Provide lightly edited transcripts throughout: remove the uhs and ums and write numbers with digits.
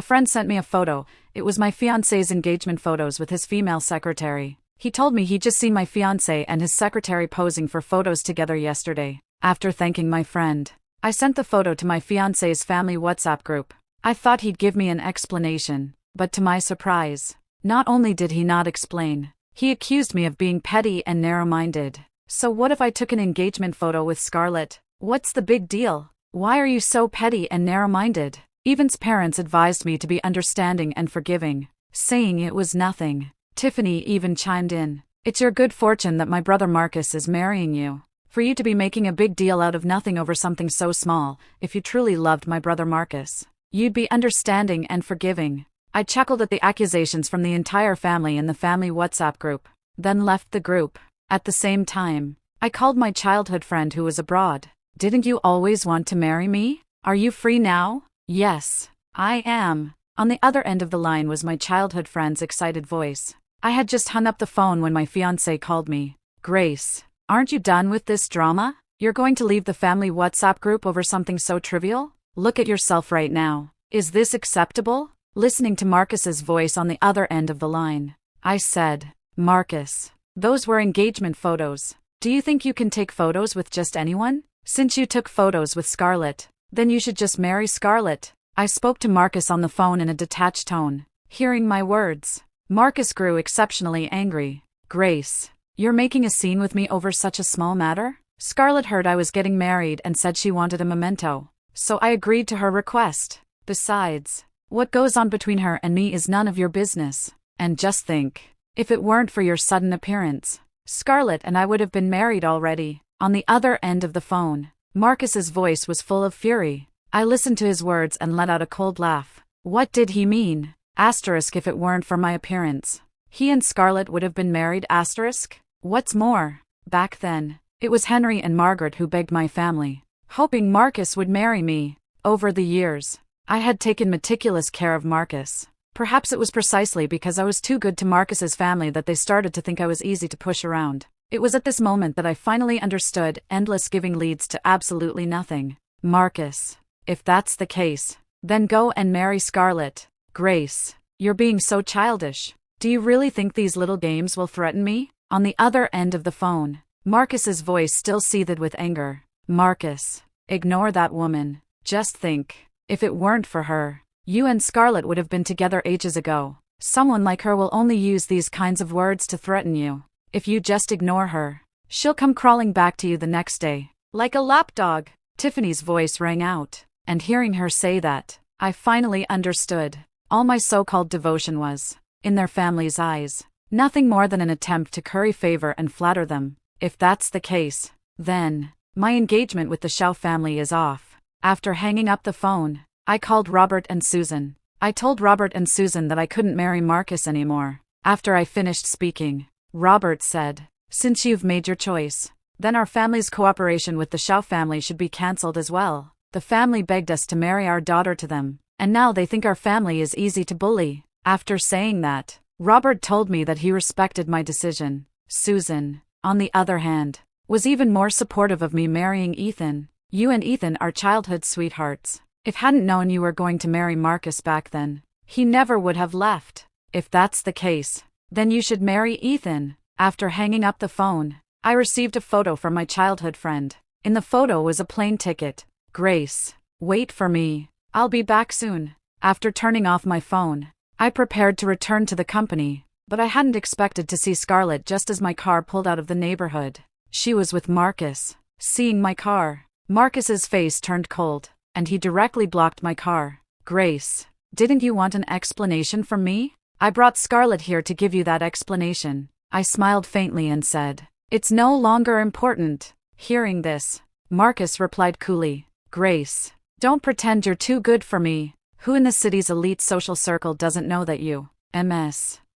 friend sent me a photo. It was my fiancé's engagement photos with his female secretary. He told me he'd just seen my fiancé and his secretary posing for photos together yesterday. After thanking my friend, I sent the photo to my fiancé's family WhatsApp group. I thought he'd give me an explanation, but to my surprise, not only did he not explain, he accused me of being petty and narrow-minded. So what if I took an engagement photo with Scarlett? What's the big deal? Why are you so petty and narrow-minded? Evan's parents advised me to be understanding and forgiving, saying it was nothing. Tiffany even chimed in. It's your good fortune that my brother Marcus is marrying you. For you to be making a big deal out of nothing over something so small, if you truly loved my brother Marcus, you'd be understanding and forgiving. I chuckled at the accusations from the entire family in the family WhatsApp group, then left the group. At the same time, I called my childhood friend who was abroad. Didn't you always want to marry me? Are you free now? Yes, I am. On the other end of the line was my childhood friend's excited voice. I had just hung up the phone when my fiancé called me. Grace, aren't you done with this drama? You're going to leave the family WhatsApp group over something so trivial? Look at yourself right now. Is this acceptable? Listening to Marcus's voice on the other end of the line, I said, Marcus, those were engagement photos. Do you think you can take photos with just anyone? Since you took photos with Scarlett, then you should just marry Scarlett. I spoke to Marcus on the phone in a detached tone. Hearing my words, Marcus grew exceptionally angry. Grace, you're making a scene with me over such a small matter? Scarlett heard I was getting married and said she wanted a memento, so I agreed to her request. Besides, what goes on between her and me is none of your business. And just think, if it weren't for your sudden appearance, Scarlett and I would have been married already. On the other end of the phone, Marcus's voice was full of fury. I listened to his words and let out a cold laugh. What did he mean? Asterisk, if it weren't for my appearance, he and Scarlett would have been married, asterisk. What's more, back then, it was Henry and Margaret who begged my family, hoping Marcus would marry me. Over the years, I had taken meticulous care of Marcus. Perhaps it was precisely because I was too good to Marcus's family that they started to think I was easy to push around. It was at this moment that I finally understood endless giving leads to absolutely nothing. Marcus, if that's the case, then go and marry Scarlett. Grace, you're being so childish. Do you really think these little games will threaten me? On the other end of the phone, Marcus's voice still seethed with anger. Marcus, ignore that woman. Just think, if it weren't for her, you and Scarlett would have been together ages ago. Someone like her will only use these kinds of words to threaten you. If you just ignore her, she'll come crawling back to you the next day, like a lapdog. Tiffany's voice rang out, and hearing her say that, I finally understood. All my so-called devotion was, in their family's eyes, nothing more than an attempt to curry favor and flatter them. If that's the case, then, my engagement with the Shaw family is off. After hanging up the phone, I called Robert and Susan. I told Robert and Susan that I couldn't marry Marcus anymore. After I finished speaking, Robert said, since you've made your choice, then our family's cooperation with the Shaw family should be cancelled as well. The family begged us to marry our daughter to them, and now they think our family is easy to bully. After saying that, Robert told me that he respected my decision. Susan, on the other hand, was even more supportive of me marrying Ethan. You and Ethan are childhood sweethearts. If hadn't known you were going to marry Marcus back then, he never would have left. If that's the case, then you should marry Ethan. After hanging up the phone, I received a photo from my childhood friend. In the photo was a plane ticket. Grace, wait for me. I'll be back soon. After turning off my phone, I prepared to return to the company, but I hadn't expected to see Scarlett just as my car pulled out of the neighborhood. She was with Marcus. Seeing my car, Marcus's face turned cold, and he directly blocked my car. Grace, didn't you want an explanation from me? I brought Scarlett here to give you that explanation. I smiled faintly and said, it's no longer important. Hearing this, Marcus replied coolly, Grace, don't pretend you're too good for me. Who in the city's elite social circle doesn't know that you,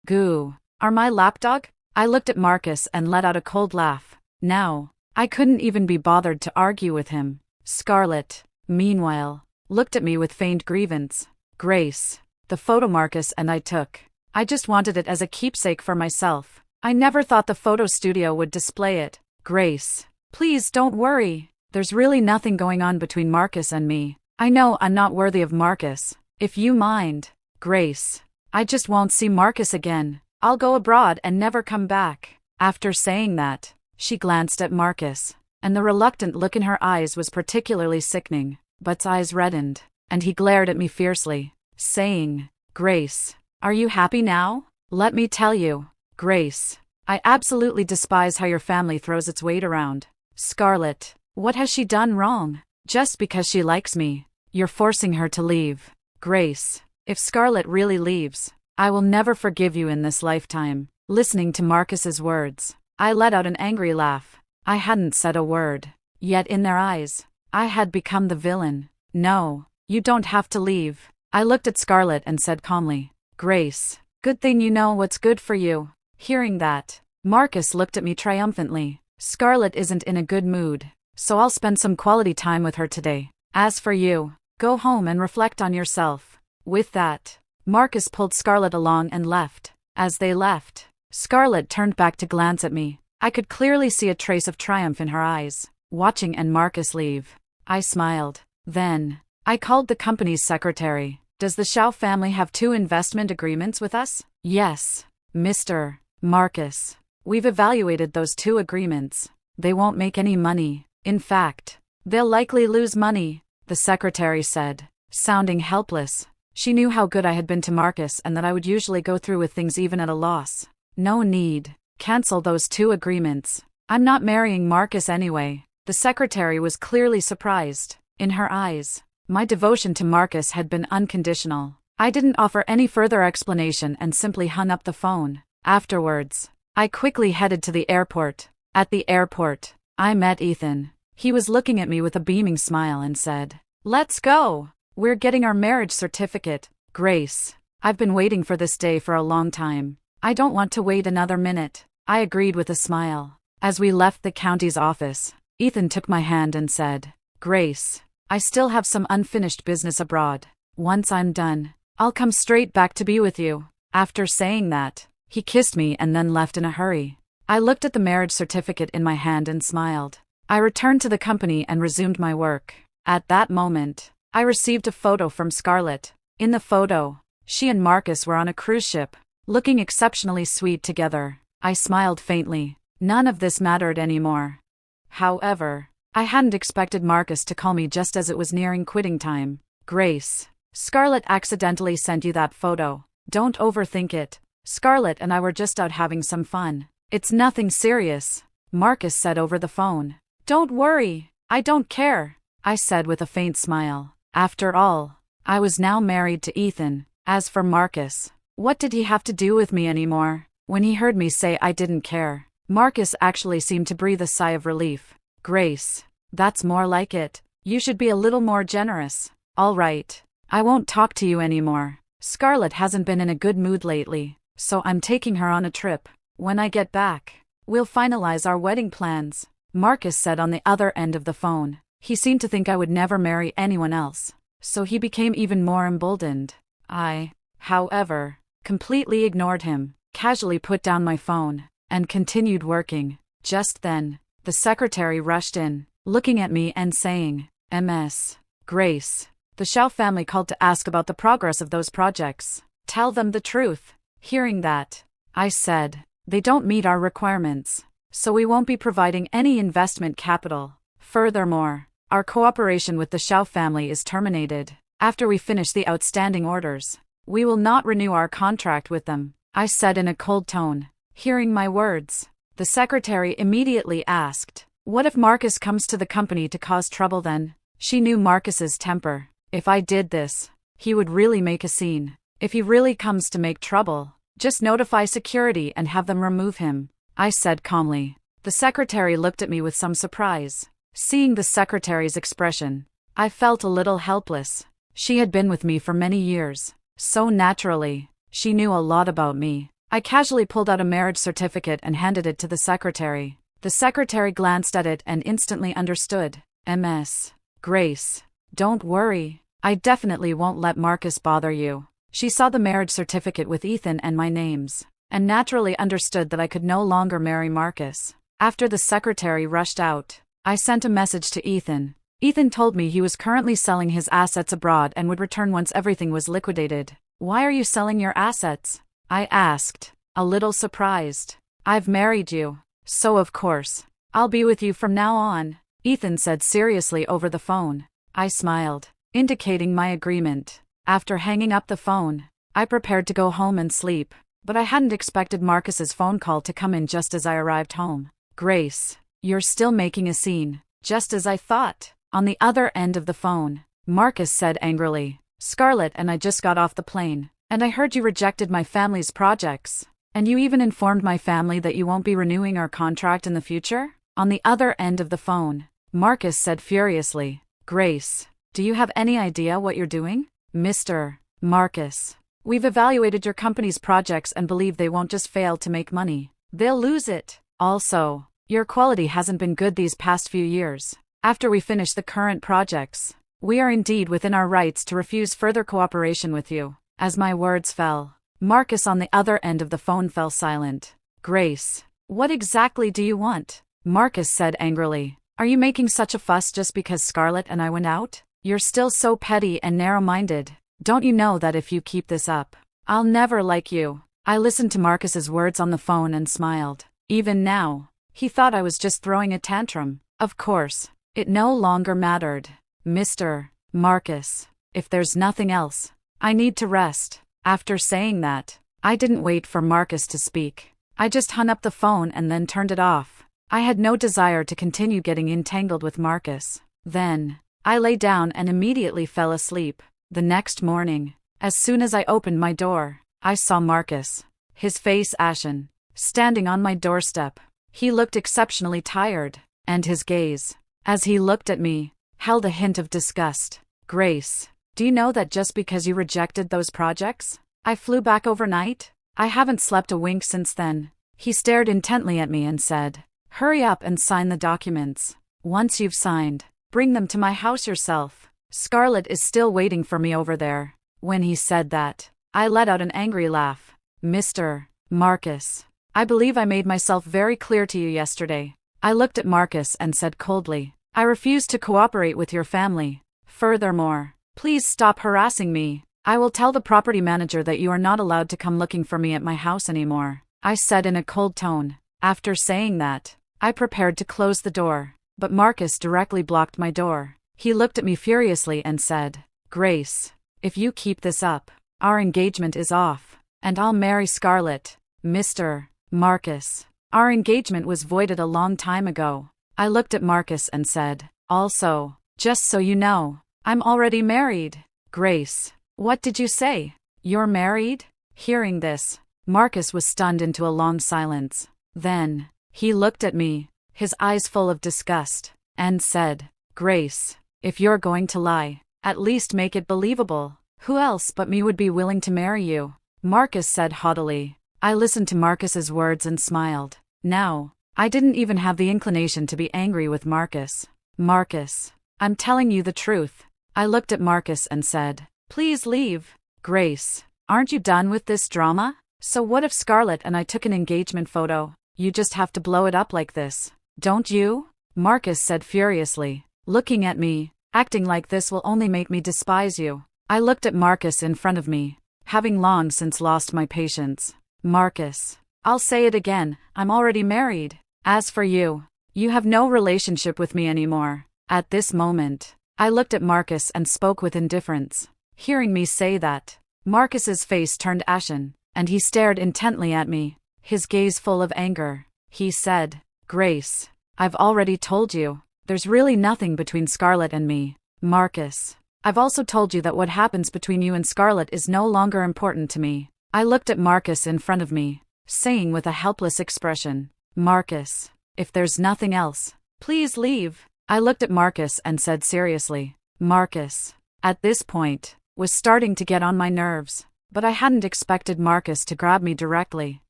goo, are my lapdog? I looked at Marcus and let out a cold laugh. Now, I couldn't even be bothered to argue with him. Scarlett, meanwhile, looked at me with feigned grievance. Grace, the photo Marcus and I took, I just wanted it as a keepsake for myself. I never thought the photo studio would display it. Grace, please don't worry. There's really nothing going on between Marcus and me. I know I'm not worthy of Marcus. If you mind, Grace. I just won't see Marcus again. I'll go abroad and never come back. After saying that, she glanced at Marcus, and the reluctant look in her eyes was particularly sickening. But's eyes reddened, and he glared at me fiercely, saying, Grace, are you happy now? Let me tell you, Grace, I absolutely despise how your family throws its weight around. Scarlett, what has she done wrong? Just because she likes me, you're forcing her to leave. Grace, if Scarlett really leaves, I will never forgive you in this lifetime. Listening to Marcus's words, I let out an angry laugh. I hadn't said a word, yet in their eyes, I had become the villain. No, you don't have to leave. I looked at Scarlett and said calmly, Grace, good thing you know what's good for you. Hearing that, Marcus looked at me triumphantly. Scarlett isn't in a good mood, so I'll spend some quality time with her today. As for you, go home and reflect on yourself. With that, Marcus pulled Scarlett along and left. As they left, Scarlett turned back to glance at me. I could clearly see a trace of triumph in her eyes. Watching and Marcus leave, I smiled. Then, I called the company's secretary. Does the Shao family have 2 investment agreements with us? Yes, Mr. Marcus. We've evaluated those 2 agreements. They won't make any money. In fact, they'll likely lose money, the secretary said, sounding helpless. She knew how good I had been to Marcus and that I would usually go through with things even at a loss. No need. Cancel those 2 agreements. I'm not marrying Marcus anyway. The secretary was clearly surprised. In her eyes, my devotion to Marcus had been unconditional. I didn't offer any further explanation and simply hung up the phone. Afterwards, I quickly headed to the airport. At the airport, I met Ethan. He was looking at me with a beaming smile and said, Let's go! We're getting our marriage certificate. Grace, I've been waiting for this day for a long time. I don't want to wait another minute. I agreed with a smile. As we left the county's office, Ethan took my hand and said, Grace, I still have some unfinished business abroad. Once I'm done, I'll come straight back to be with you. After saying that, he kissed me and then left in a hurry. I looked at the marriage certificate in my hand and smiled. I returned to the company and resumed my work. At that moment, I received a photo from Scarlett. In the photo, she and Marcus were on a cruise ship, looking exceptionally sweet together. I smiled faintly. None of this mattered anymore. However, I hadn't expected Marcus to call me just as it was nearing quitting time. Grace, Scarlett accidentally sent you that photo. Don't overthink it. Scarlett and I were just out having some fun. It's nothing serious, Marcus said over the phone. Don't worry, I don't care, I said with a faint smile. After all, I was now married to Ethan. As for Marcus, what did he have to do with me anymore? When he heard me say I didn't care, Marcus actually seemed to breathe a sigh of relief. Grace, that's more like it. You should be a little more generous. All right, I won't talk to you anymore. Scarlett hasn't been in a good mood lately, so I'm taking her on a trip. When I get back, we'll finalize our wedding plans, Marcus said on the other end of the phone. He seemed to think I would never marry anyone else, so he became even more emboldened. I, however, completely ignored him, casually put down my phone, and continued working. Just then, the secretary rushed in, looking at me and saying, Ms. Grace, the Shao family called to ask about the progress of those projects. Tell them the truth. Hearing that, I said, they don't meet our requirements, so we won't be providing any investment capital. Furthermore, our cooperation with the Shao family is terminated. After we finish the outstanding orders, we will not renew our contract with them, I said in a cold tone. Hearing my words, the secretary immediately asked, What if Marcus comes to the company to cause trouble then? She knew Marcus's temper. If I did this, he would really make a scene. If he really comes to make trouble, just notify security and have them remove him, I said calmly. The secretary looked at me with some surprise. Seeing the secretary's expression, I felt a little helpless. She had been with me for many years, so naturally, she knew a lot about me. I casually pulled out a marriage certificate and handed it to the secretary. The secretary glanced at it and instantly understood. Ms. Grace, don't worry, I definitely won't let Marcus bother you. She saw the marriage certificate with Ethan and my names, and naturally understood that I could no longer marry Marcus. After the secretary rushed out, I sent a message to Ethan. Ethan told me he was currently selling his assets abroad and would return once everything was liquidated. Why are you selling your assets? I asked, a little surprised. I've married you, so of course, I'll be with you from now on, Ethan said seriously over the phone. I smiled, indicating my agreement. After hanging up the phone, I prepared to go home and sleep, but I hadn't expected Marcus's phone call to come in just as I arrived home. Grace, you're still making a scene, just as I thought. On the other end of the phone, Marcus said angrily, Scarlett and I just got off the plane, and I heard you rejected my family's projects. And you even informed my family that you won't be renewing our contract in the future? On the other end of the phone, Marcus said furiously, Grace, do you have any idea what you're doing? Mr. Marcus, we've evaluated your company's projects and believe they won't just fail to make money. They'll lose it. Also, your quality hasn't been good these past few years. After we finish the current projects, we are indeed within our rights to refuse further cooperation with you. As my words fell, Marcus on the other end of the phone fell silent. Grace, what exactly do you want? Marcus said angrily. Are you making such a fuss just because Scarlett and I went out? You're still so petty and narrow-minded. Don't you know that if you keep this up, I'll never like you? I listened to Marcus's words on the phone and smiled. Even now, he thought I was just throwing a tantrum. Of course, it no longer mattered. Mr. Marcus, if there's nothing else, I need to rest. After saying that, I didn't wait for Marcus to speak. I just hung up the phone and then turned it off. I had no desire to continue getting entangled with Marcus. Then, I lay down and immediately fell asleep. The next morning, as soon as I opened my door, I saw Marcus, his face ashen, standing on my doorstep. He looked exceptionally tired, and his gaze, as he looked at me, held a hint of disgust. Grace, do you know that just because you rejected those projects, I flew back overnight? I haven't slept a wink since then. He stared intently at me and said, Hurry up and sign the documents. Once you've signed, bring them to my house yourself. Scarlett is still waiting for me over there. When he said that, I let out an angry laugh. Mr. Marcus, I believe I made myself very clear to you yesterday. I looked at Marcus and said coldly, I refuse to cooperate with your family. Furthermore, please stop harassing me. I will tell the property manager that you are not allowed to come looking for me at my house anymore, I said in a cold tone. After saying that, I prepared to close the door, but Marcus directly blocked my door. He looked at me furiously and said, Grace, if you keep this up, our engagement is off, and I'll marry Scarlett. Mr. Marcus, our engagement was voided a long time ago. I looked at Marcus and said, Also, just so you know, I'm already married. Grace, what did you say? You're married? Hearing this, Marcus was stunned into a long silence. Then, he looked at me, his eyes full of disgust, and said, Grace, if you're going to lie, at least make it believable. Who else but me would be willing to marry you? Marcus said haughtily. I listened to Marcus's words and smiled. Now, I didn't even have the inclination to be angry with Marcus. Marcus, I'm telling you the truth. I looked at Marcus and said, Please leave. Grace, aren't you done with this drama? So what if Scarlett and I took an engagement photo? You just have to blow it up like this, don't you? Marcus said furiously, looking at me, acting like this will only make me despise you. I looked at Marcus in front of me, having long since lost my patience. Marcus, I'll say it again, I'm already married. As for you, you have no relationship with me anymore. At this moment, I looked at Marcus and spoke with indifference. Hearing me say that, Marcus's face turned ashen, and he stared intently at me, his gaze full of anger. He said, Grace, I've already told you, there's really nothing between Scarlett and me. Marcus, I've also told you that what happens between you and Scarlett is no longer important to me. I looked at Marcus in front of me, saying with a helpless expression, Marcus, if there's nothing else, please leave. I looked at Marcus and said seriously, Marcus, at this point, was starting to get on my nerves, but I hadn't expected Marcus to grab me directly,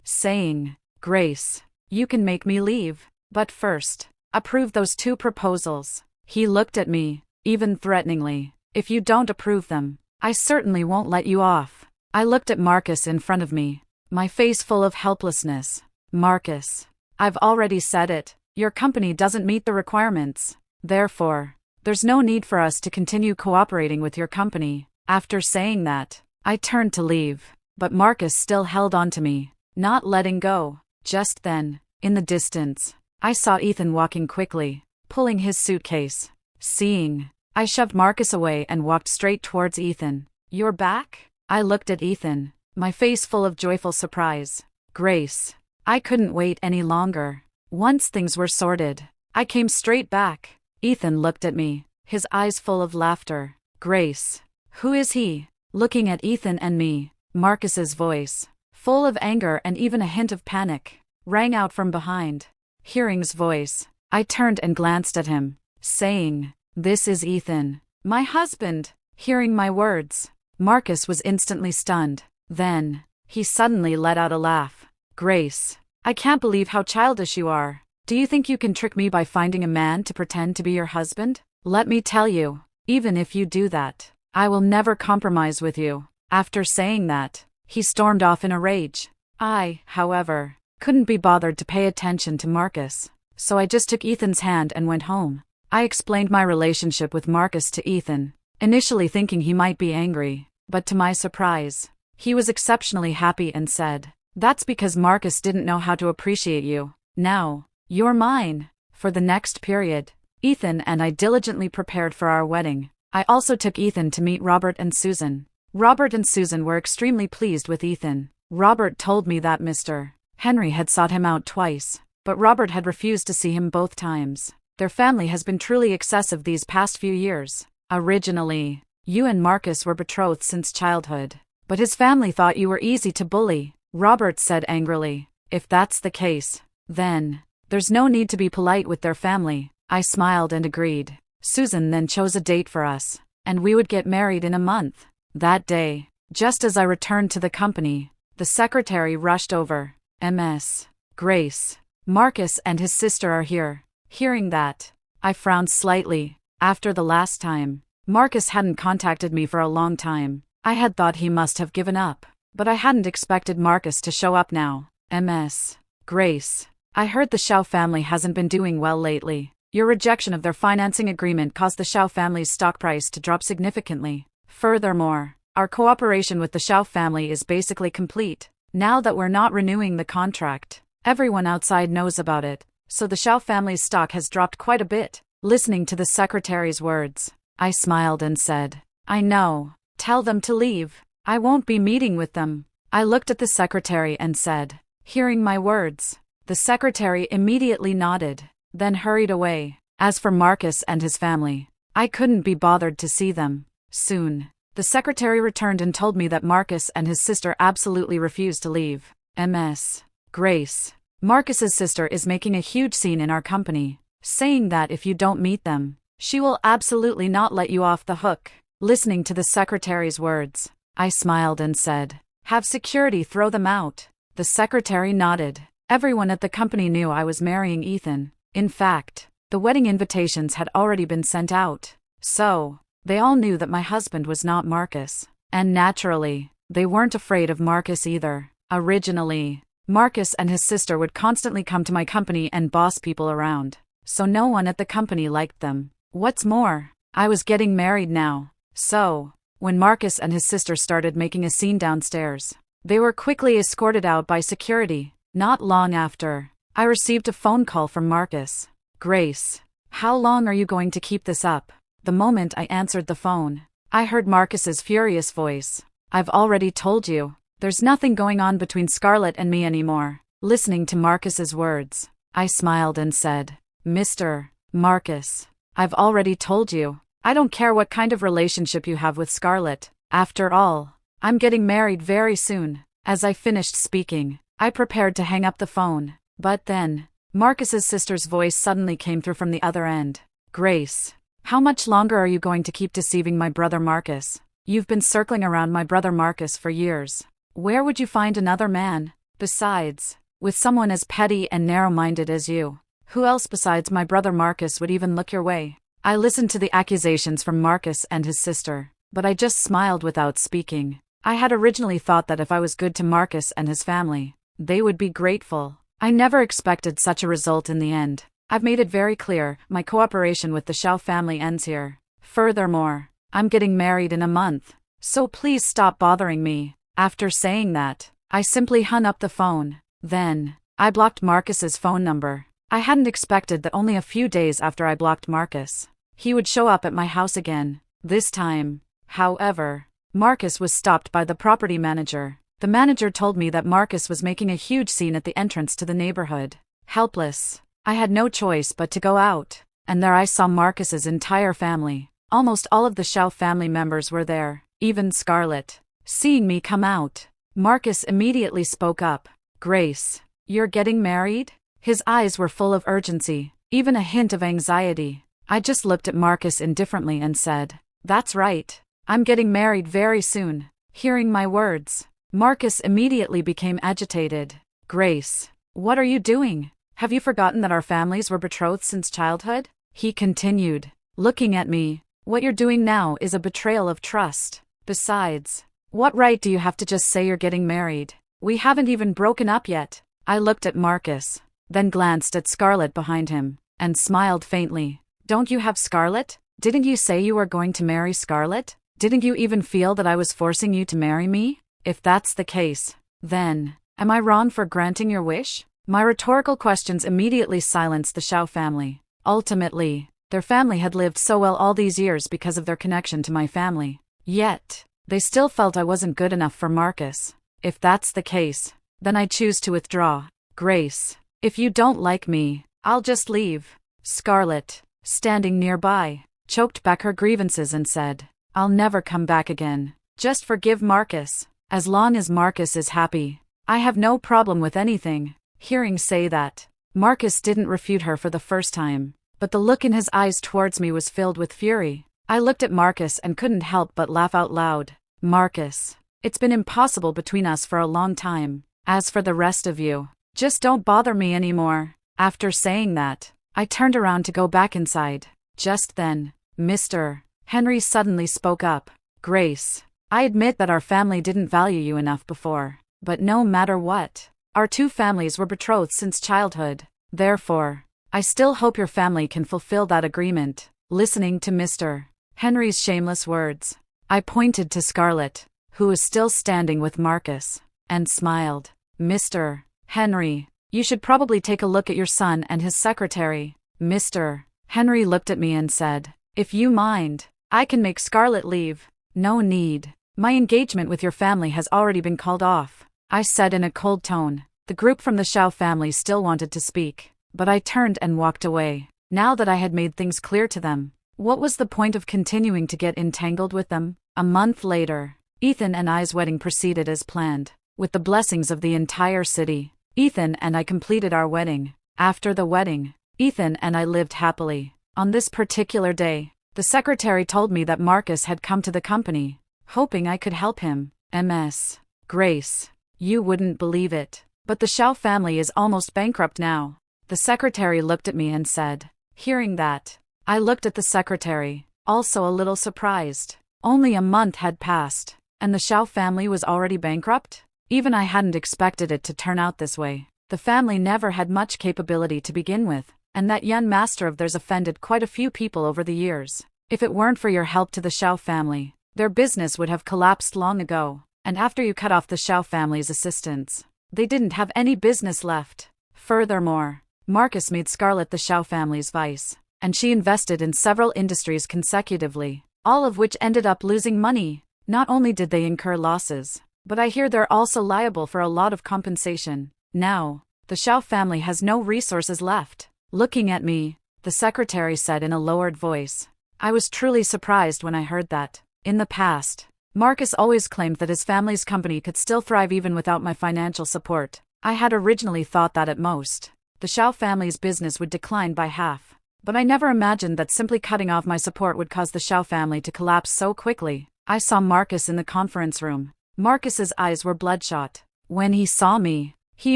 saying, Grace, you can make me leave, but first, approve those 2 proposals. He looked at me, even threateningly. If you don't approve them, I certainly won't let you off. I looked at Marcus in front of me, my face full of helplessness. Marcus, I've already said it, your company doesn't meet the requirements. Therefore, there's no need for us to continue cooperating with your company. After saying that, I turned to leave, but Marcus still held on to me, not letting go. Just then, in the distance, I saw Ethan walking quickly, pulling his suitcase. Seeing, I shoved Marcus away and walked straight towards Ethan. "You're back?" I looked at Ethan, my face full of joyful surprise. "Grace." I couldn't wait any longer. Once things were sorted, I came straight back. Ethan looked at me, his eyes full of laughter. "Grace. Who is he?" Looking at Ethan and me, Marcus's voice, full of anger and even a hint of panic, rang out from behind. Hearing's voice, I turned and glanced at him, saying, "This is Ethan, my husband." Hearing my words, Marcus was instantly stunned. Then, he suddenly let out a laugh. "Grace, I can't believe how childish you are. Do you think you can trick me by finding a man to pretend to be your husband? Let me tell you, even if you do that, I will never compromise with you." After saying that, he stormed off in a rage. I, however, couldn't be bothered to pay attention to Marcus, so I just took Ethan's hand and went home. I explained my relationship with Marcus to Ethan, initially thinking he might be angry, but to my surprise, he was exceptionally happy and said, "That's because Marcus didn't know how to appreciate you. Now, you're mine." For the next period, Ethan and I diligently prepared for our wedding. I also took Ethan to meet Robert and Susan. Robert and Susan were extremely pleased with Ethan. Robert told me that Mr. Henry had sought him out twice, but Robert had refused to see him both times. Their family has been truly excessive these past few years. "Originally, you and Marcus were betrothed since childhood, but his family thought you were easy to bully," Robert said angrily. "If that's the case, then there's no need to be polite with their family." I smiled and agreed. Susan then chose a date for us, and we would get married in a month. That day, just as I returned to the company, the secretary rushed over. "Ms. Grace, Marcus and his sister are here." Hearing that, I frowned slightly. After the last time, Marcus hadn't contacted me for a long time. I had thought he must have given up, but I hadn't expected Marcus to show up now. "Ms. Grace, I heard the Shao family hasn't been doing well lately. Your rejection of their financing agreement caused the Shao family's stock price to drop significantly. Furthermore, our cooperation with the Shao family is basically complete. Now that we're not renewing the contract, everyone outside knows about it, so the Shao family's stock has dropped quite a bit." Listening to the secretary's words, I smiled and said, "I know. Tell them to leave. I won't be meeting with them." I looked at the secretary and said, Hearing my words, the secretary immediately nodded, then hurried away. As for Marcus and his family, I couldn't be bothered to see them. Soon, the secretary returned and told me that Marcus and his sister absolutely refused to leave. Ms. Grace, Marcus's sister is making a huge scene in our company, saying that if you don't meet them, she will absolutely not let you off the hook. Listening to the secretary's words, I smiled and said, "Have security throw them out." The secretary nodded. Everyone at the company knew I was marrying Ethan. In fact, the wedding invitations had already been sent out, so they all knew that my husband was not Marcus. And naturally, they weren't afraid of Marcus either. Originally, Marcus and his sister would constantly come to my company and boss people around, so no one at the company liked them. What's more, I was getting married now, so when Marcus and his sister started making a scene downstairs, they were quickly escorted out by security. Not long after, I received a phone call from Marcus. "Grace, how long are you going to keep this up?" The moment I answered the phone, I heard Marcus's furious voice. "I've already told you, there's nothing going on between Scarlett and me anymore." Listening to Marcus's words, I smiled and said, "Mr. Marcus, I've already told you, I don't care what kind of relationship you have with Scarlett. After all, I'm getting married very soon." As I finished speaking, I prepared to hang up the phone, but then, Marcus's sister's voice suddenly came through from the other end. "Grace, how much longer are you going to keep deceiving my brother Marcus? You've been circling around my brother Marcus for years. Where would you find another man? Besides, with someone as petty and narrow-minded as you, who else besides my brother Marcus would even look your way?" I listened to the accusations from Marcus and his sister, but I just smiled without speaking. I had originally thought that if I was good to Marcus and his family, they would be grateful. I never expected such a result in the end. I've made it very clear, my cooperation with the Shao family ends here. Furthermore, I'm getting married in a month, So please stop bothering me. After saying that, I simply hung up the phone. Then, I blocked Marcus's phone number. I hadn't expected that only a few days after I blocked Marcus, he would show up at my house again. This time, however, Marcus was stopped by the property manager. The manager told me that Marcus was making a huge scene at the entrance to the neighborhood. Helpless, I had no choice but to go out. And there I saw Marcus's entire family. Almost all of the Shao family members were there, even Scarlett. Seeing me come out, Marcus immediately spoke up. Grace, you're getting married? His eyes were full of urgency, even a hint of anxiety. I just looked at Marcus indifferently and said, "That's right. I'm getting married very soon." Hearing my words, Marcus immediately became agitated. Grace, what are you doing? Have you forgotten that our families were betrothed since childhood? He continued, looking at me. What you're doing now is a betrayal of trust. Besides, what right do you have to just say you're getting married? We haven't even broken up yet. I looked at Marcus, then glanced at Scarlett behind him, and smiled faintly. Don't you have Scarlett? Didn't you say you were going to marry Scarlett? Didn't you even feel that I was forcing you to marry me? If that's the case, then, am I wrong for granting your wish? My rhetorical questions immediately silenced the Shao family. Ultimately, their family had lived so well all these years because of their connection to my family. Yet, they still felt I wasn't good enough for Marcus. If that's the case, then I choose to withdraw. Grace, if you don't like me, I'll just leave. Scarlett, standing nearby, choked back her grievances and said, I'll never come back again. Just forgive Marcus. As long as Marcus is happy, I have no problem with anything. Hearing say that, Marcus didn't refute her for the first time, but the look in his eyes towards me was filled with fury. I looked at Marcus and couldn't help but laugh out loud. Marcus, it's been impossible between us for a long time. As for the rest of you, just don't bother me anymore. After saying that, I turned around to go back inside. Just then, Mr. Henry suddenly spoke up. Grace, I admit that our family didn't value you enough before, but no matter what, our two families were betrothed since childhood. Therefore, I still hope your family can fulfill that agreement. Listening to Mr. Henry's shameless words, I pointed to Scarlett, who was still standing with Marcus, and smiled. Mr. Henry, you should probably take a look at your son and his secretary. Mr. Henry looked at me and said, if you mind, I can make Scarlett leave. No need. My engagement with your family has already been called off, I said in a cold tone. The group from the Shao family still wanted to speak, but I turned and walked away. Now that I had made things clear to them, what was the point of continuing to get entangled with them? A month later, Ethan and I's wedding proceeded as planned. With the blessings of the entire city, Ethan and I completed our wedding. After the wedding, Ethan and I lived happily. On this particular day, the secretary told me that Marcus had come to the company, hoping I could help him. MS. Grace, you wouldn't believe it, but the Shao family is almost bankrupt now. The secretary looked at me and said. Hearing that, I looked at the secretary, also a little surprised. Only a month had passed, and the Shao family was already bankrupt? Even I hadn't expected it to turn out this way. The family never had much capability to begin with, and that young master of theirs offended quite a few people over the years. If it weren't for your help to the Shao family, their business would have collapsed long ago, and after you cut off the Shao family's assistance, they didn't have any business left. Furthermore, Marcus made Scarlett the Shao family's vice, and she invested in several industries consecutively, all of which ended up losing money. Not only did they incur losses, but I hear they're also liable for a lot of compensation. Now, the Shao family has no resources left. Looking at me, the secretary said in a lowered voice. I was truly surprised when I heard that. In the past, Marcus always claimed that his family's company could still thrive even without my financial support. I had originally thought that at most, the Shao family's business would decline by half. But I never imagined that simply cutting off my support would cause the Shao family to collapse so quickly. I saw Marcus in the conference room. Marcus's eyes were bloodshot. When he saw me, he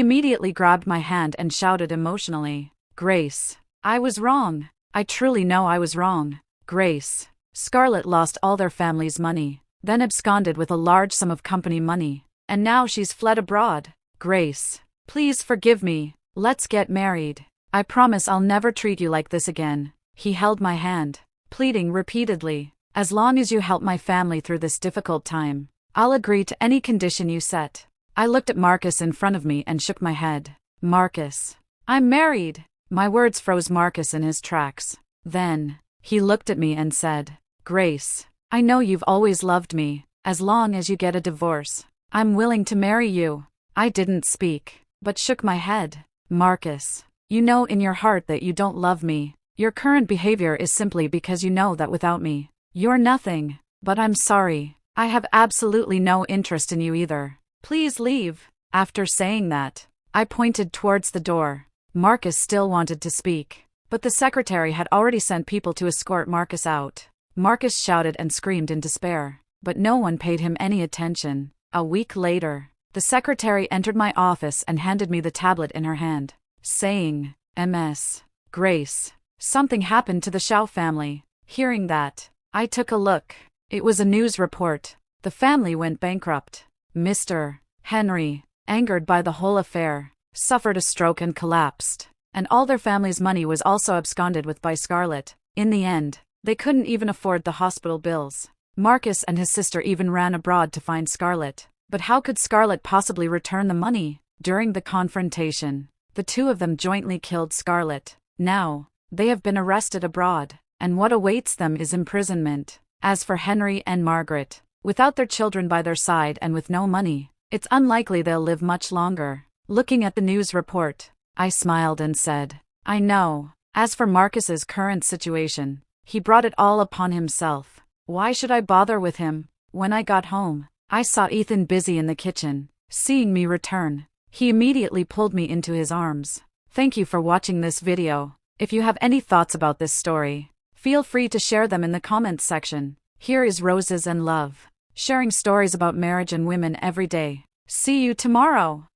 immediately grabbed my hand and shouted emotionally, Grace, I was wrong. I truly know I was wrong. Grace, Scarlett lost all their family's money, then absconded with a large sum of company money, and now she's fled abroad. Grace, please forgive me. Let's get married. I promise I'll never treat you like this again. He held my hand, pleading repeatedly. As long as you help my family through this difficult time, I'll agree to any condition you set. I looked at Marcus in front of me and shook my head. Marcus, I'm married. My words froze Marcus in his tracks. Then, he looked at me and said, Grace, I know you've always loved me. As long as you get a divorce, I'm willing to marry you. I didn't speak, but shook my head. Marcus, you know in your heart that you don't love me. Your current behavior is simply because you know that without me, you're nothing. But I'm sorry. I have absolutely no interest in you either. Please leave. After saying that, I pointed towards the door. Marcus still wanted to speak, but the secretary had already sent people to escort Marcus out. Marcus shouted and screamed in despair, but no one paid him any attention. A week later, the secretary entered my office and handed me the tablet in her hand, saying, Ms. Grace, something happened to the Shao family. Hearing that, I took a look. It was a news report. The family went bankrupt. Mr. Henry, angered by the whole affair, suffered a stroke and collapsed. And all their family's money was also absconded with by Scarlett. In the end, they couldn't even afford the hospital bills. Marcus and his sister even ran abroad to find Scarlett. But how could Scarlett possibly return the money? During the confrontation, the two of them jointly killed Scarlett. Now, they have been arrested abroad, and what awaits them is imprisonment. As for Henry and Margaret, without their children by their side and with no money, it's unlikely they'll live much longer. Looking at the news report, I smiled and said, I know. As for Marcus's current situation, he brought it all upon himself. Why should I bother with him? When I got home, I saw Ethan busy in the kitchen. Seeing me return, he immediately pulled me into his arms. Thank you for watching this video. If you have any thoughts about this story, feel free to share them in the comments section. Here is Roses and Love, sharing stories about marriage and women every day. See you tomorrow.